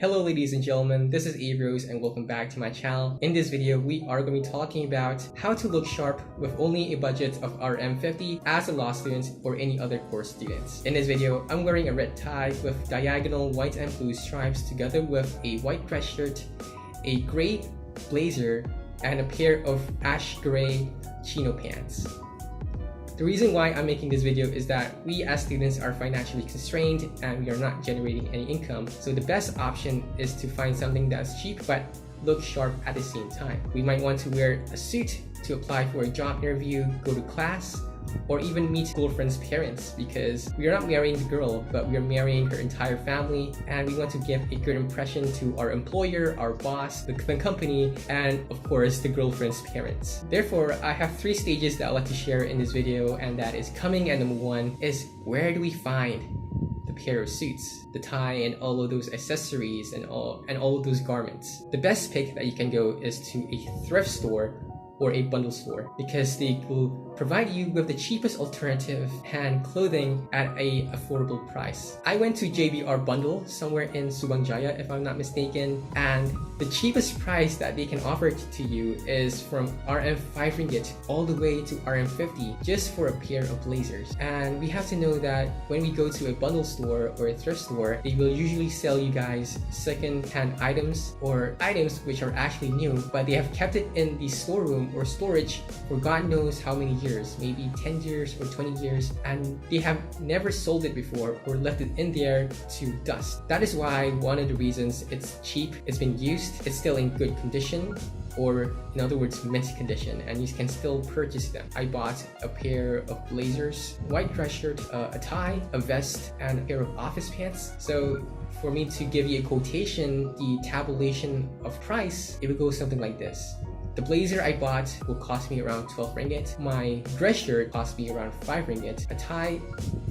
Hello ladies and gentlemen, this is Averroes and welcome back to my channel. In this video, we are going to be talking about how to look sharp with only a budget of RM50 as a law student or any other course students. In this video, I'm wearing a red tie with diagonal white and blue stripes together with a white dress shirt, a gray blazer, and a pair of ash gray chino pants. The reason why I'm making this video is that we as students are financially constrained and we are not generating any income. So the best option is to find something that's cheap but look sharp at the same time. We might want to wear a suit to apply for a job interview, go to class, or even meet girlfriend's parents, because we are not marrying the girl, but we are marrying her entire family, and we want to give a good impression to our employer, our boss, the company, and of course the girlfriend's parents. Therefore, I have 3 stages that I'd like to share in this video, and that is coming at number 1 is where do we find the pair of suits, the tie, and all of those accessories and all of those garments. The best pick that you can go is to a thrift store or a bundle store, because they will provide you with the cheapest alternative hand clothing at a affordable price. I went to JBR Bundle somewhere in Subang Jaya if I'm not mistaken, and the cheapest price that they can offer to you is from RM5 ringgit all the way to RM50 just for a pair of blazers. And we have to know that when we go to a bundle store or a thrift store, they will usually sell you guys second-hand items or items which are actually new, but they have kept it in the storeroom or storage for God knows how many years, maybe 10 years or 20 years, and they have never sold it before or left it in there to dust. That is why one of the reasons it's cheap, it's been used, it's still in good condition, or in other words, mint condition, and you can still purchase them. I bought a pair of blazers, white dress shirt, a tie, a vest, and a pair of office pants. So for me to give you a quotation, the tabulation of price, it would go something like this. The blazer I bought will cost me around 12 ringgit. My dress shirt cost me around 5 ringgit. A tie,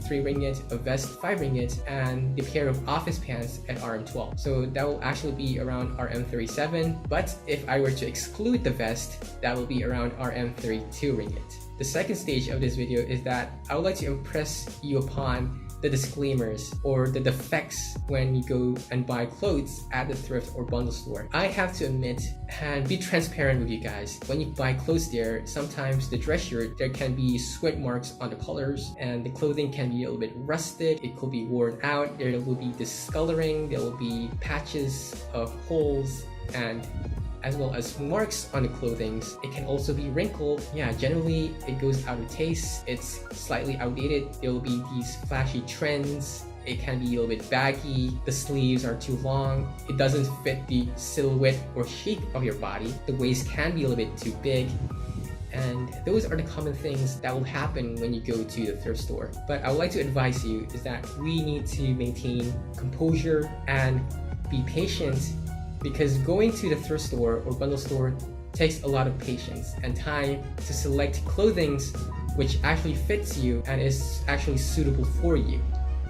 3 ringgit. A vest, 5 ringgit. And a pair of office pants at RM12. So that will actually be around RM37. But if I were to exclude the vest, that will be around RM32 ringgit. The second stage of this video is that I would like to impress you upon the disclaimers or the defects when you go and buy clothes at the thrift or bundle store. I have to admit and be transparent with you guys. When you buy clothes there, sometimes the dress shirt, there can be sweat marks on the colors, and the clothing can be a little bit rusted. It could be worn out. There will be discoloring. There will be patches of holes, and as well as marks on the clothing. It can also be wrinkled. Yeah, generally it goes out of taste. It's slightly outdated. There will be these flashy trends. It can be a little bit baggy. The sleeves are too long. It doesn't fit the silhouette or shape of your body. The waist can be a little bit too big. And those are the common things that will happen when you go to the thrift store. But I would like to advise you is that we need to maintain composure and be patient, because going to the thrift store or bundle store takes a lot of patience and time to select clothing which actually fits you and is actually suitable for you.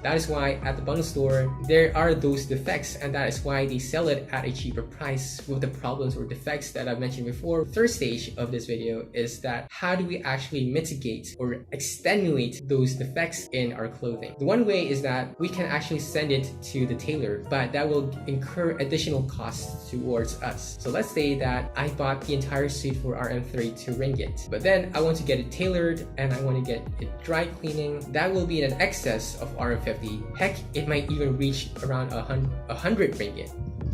That is why at the bundle store, there are those defects, and that is why they sell it at a cheaper price with the problems or defects that I've mentioned before. Third stage of this video is that how do we actually mitigate or extenuate those defects in our clothing? The one way is that we can actually send it to the tailor, but that will incur additional costs towards us. So let's say that I bought the entire suit for RM32 ringgit, but then I want to get it tailored and I want to get it dry cleaning. That will be in an excess of RM50. Heck, it might even reach around 100 ringgit.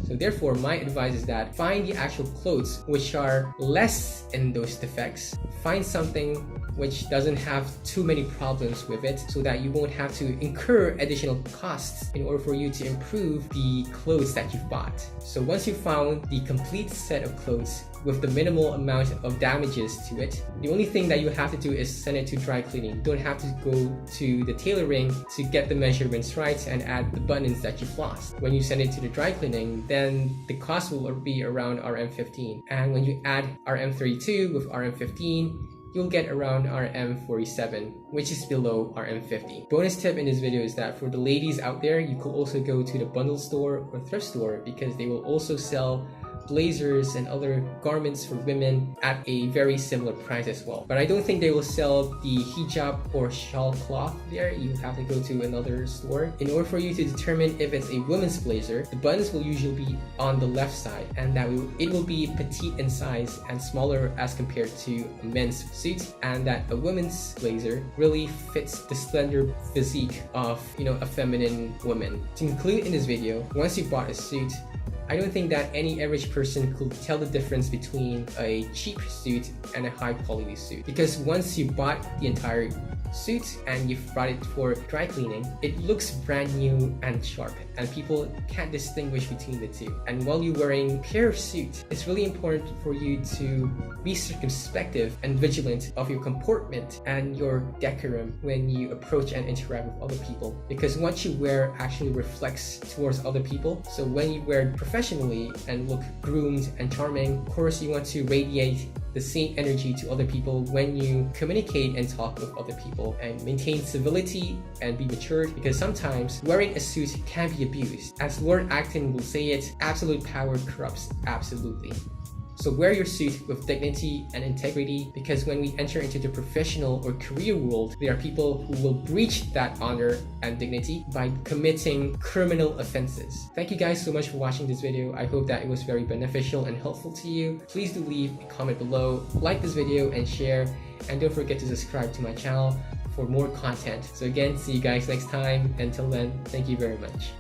So therefore, my advice is that find the actual clothes which are less in those defects. Find something which doesn't have too many problems with it, so that you won't have to incur additional costs in order for you to improve the clothes that you've bought. So once you've found the complete set of clothes with the minimal amount of damages to it, the only thing that you have to do is send it to dry cleaning. You don't have to go to the tailoring to get the measurements right and add the buttons that you've lost. When you send it to the dry cleaning, then the cost will be around RM15. And when you add RM32 with RM15, you'll get around RM47, which is below RM50. Bonus tip in this video is that for the ladies out there, you could also go to the bundle store or thrift store, because they will also sell blazers and other garments for women at a very similar price as well. But I don't think they will sell the hijab or shawl cloth there. You have to go to another store. In order for you to determine if it's a women's blazer, the buttons will usually be on the left side, and it will be petite in size and smaller as compared to a men's suit, and that a woman's blazer really fits the slender physique of, a feminine woman. To conclude in this video, once you bought a suit, I don't think that any average person could tell the difference between a cheap suit and a high quality suit, because once you bought the entire suit and you've brought it for dry cleaning, it looks brand new and sharp, and people can't distinguish between the two. And while you're wearing a pair of suit, it's really important for you to be circumspective and vigilant of your comportment and your decorum when you approach and interact with other people, because what you wear actually reflects towards other people. So when you wear it professionally and look groomed and charming, of course you want to radiate the same energy to other people when you communicate and talk with other people, and maintain civility and be matured, because sometimes wearing a suit can be abused. As Lord Acton will say it, absolute power corrupts absolutely. So wear your suit with dignity and integrity, because when we enter into the professional or career world, there are people who will breach that honor and dignity by committing criminal offenses. Thank you guys so much for watching this video. I hope that it was very beneficial and helpful to you. Please do leave a comment below, like this video and share, and don't forget to subscribe to my channel for more content. So again, see you guys next time. Until then, thank you very much.